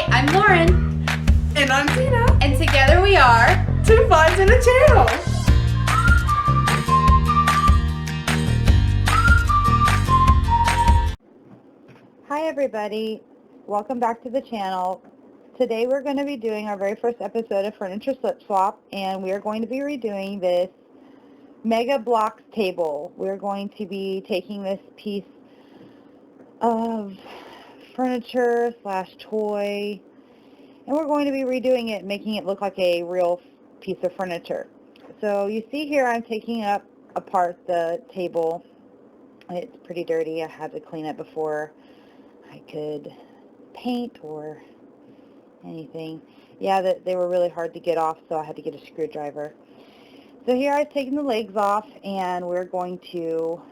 Hi, I'm Lauren. And I'm Tina. And together we are Two Finds in a Channel. Hi everybody, welcome back to the channel. Today we're going to be doing our very first episode of Furniture Swip-Swap, and we are going to be redoing this Mega Blocks table. We're going to be taking this piece of furniture slash toy, and we're going to be redoing it, making it look like a real piece of furniture. So you see here I'm taking apart the table. It's pretty dirty. I had to clean it before I could paint or anything. Yeah, they were really hard to get off, so I had to get a screwdriver. So here I've taken the legs off, and we're going to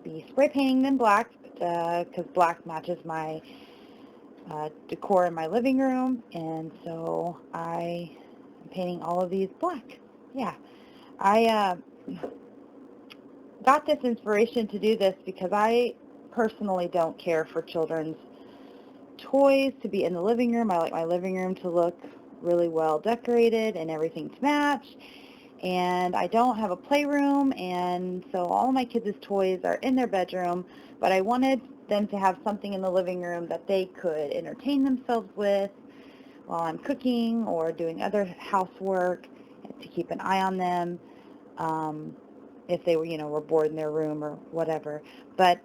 be spray painting them black because black matches my decor in my living room, and so I am painting all of these black. Yeah, I got this inspiration to do this because I personally don't care for children's toys to be in the living room. I like my living room to look really well decorated and everything to match. And I don't have a playroom, and so all my kids' toys are in their bedroom, but I wanted them to have something in the living room that they could entertain themselves with while I'm cooking or doing other housework, to keep an eye on them if they were bored in their room or whatever. But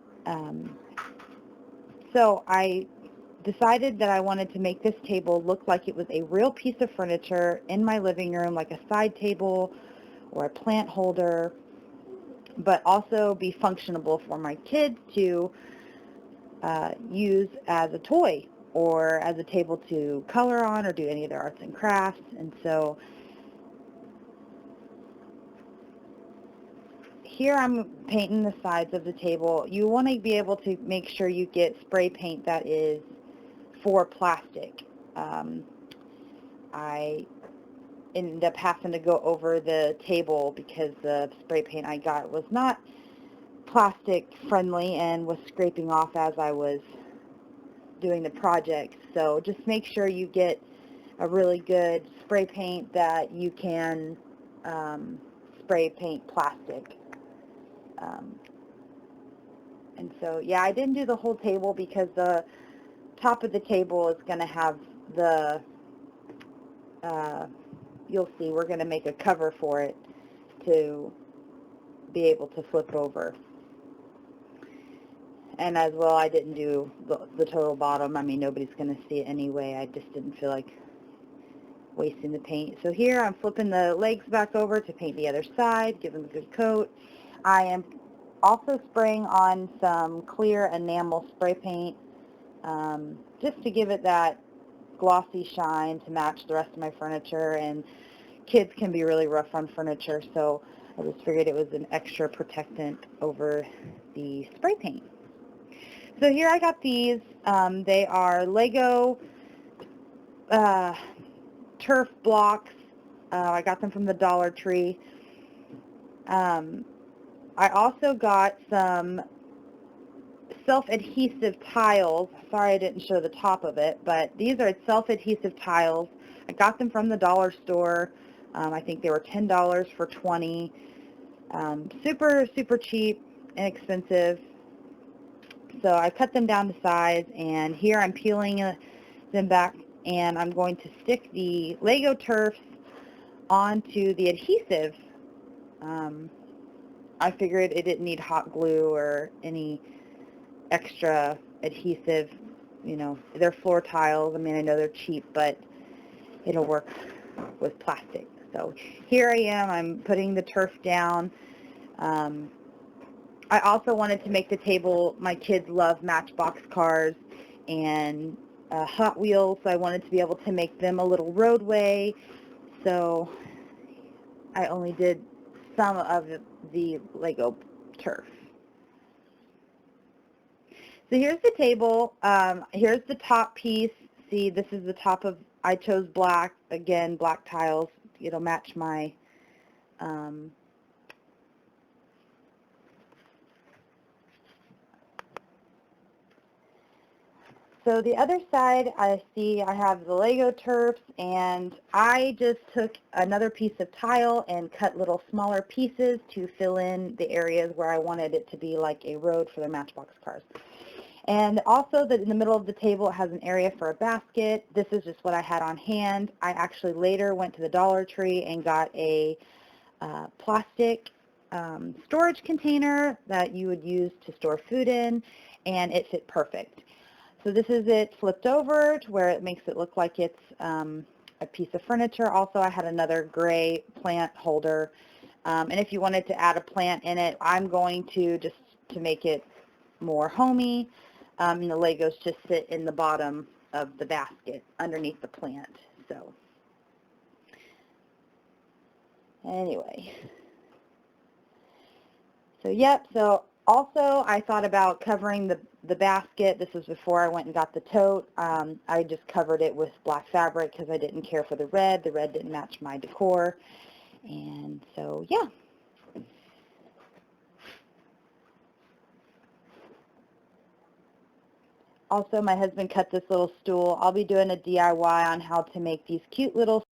so I decided that I wanted to make this table look like it was a real piece of furniture in my living room, like a side table or a plant holder, but also be functionable for my kids to use as a toy or as a table to color on or do any of their arts and crafts. And so here I'm painting the sides of the table. You want to be able to make sure you get spray paint that is for plastic. I ended up having to go over the table because the spray paint I got was not plastic friendly and was scraping off as I was doing the project. So just make sure you get a really good spray paint that you can spray paint plastic. And so yeah, I didn't do the whole table because the top of the table is going to have the you'll see we're going to make a cover for it to be able to flip over. And as well, I didn't do the total bottom. I mean, nobody's going to see it anyway. I just didn't feel like wasting the paint. So here I'm flipping the legs back over to paint the other side, give them a good coat. I am also spraying on some clear enamel spray paint just to give it that glossy shine to match the rest of my furniture. And kids can be really rough on furniture, so I just figured it was an extra protectant over the spray paint. So here I got these. They are Lego turf blocks. I got them from the Dollar Tree. I also got some self-adhesive tiles. Sorry I didn't show the top of it, but these are self-adhesive tiles. I got them from the dollar store. I think they were $10 for 20. Super, super cheap, inexpensive. So I cut them down to size, and here I'm peeling them back, and I'm going to stick the Lego turfs onto the adhesive. I figured it didn't need hot glue or any extra adhesive. They're floor tiles. I mean, I know they're cheap, but it'll work with plastic. So here I am. I'm putting the turf down. I also wanted to make the table, my kids love Matchbox cars and Hot Wheels, so I wanted to be able to make them a little roadway. So I only did some of the Lego turf. So here's the table. Here's the top piece. See, this is the top of, I chose black, again, black tiles. It'll match my So the other side, I see I have the Lego turfs, and I just took another piece of tile and cut little smaller pieces to fill in the areas where I wanted it to be like a road for the Matchbox cars. And also that in the middle of the table it has an area for a basket. This is just what I had on hand. I actually later went to the Dollar Tree and got a plastic storage container that you would use to store food in, and it fit perfect. So this is it flipped over to where it makes it look like it's a piece of furniture. Also, I had another gray plant holder, and if you wanted to add a plant in it, I'm going to, just to make it more homey, and the Legos just sit in the bottom of the basket underneath the plant. So anyway, so yep, so also I thought about covering the basket. This was before I went and got the tote. I just covered it with black fabric because I didn't care for the red. The red didn't match my decor. And so, yeah. Also, my husband cut this little stool. I'll be doing a DIY on how to make these cute little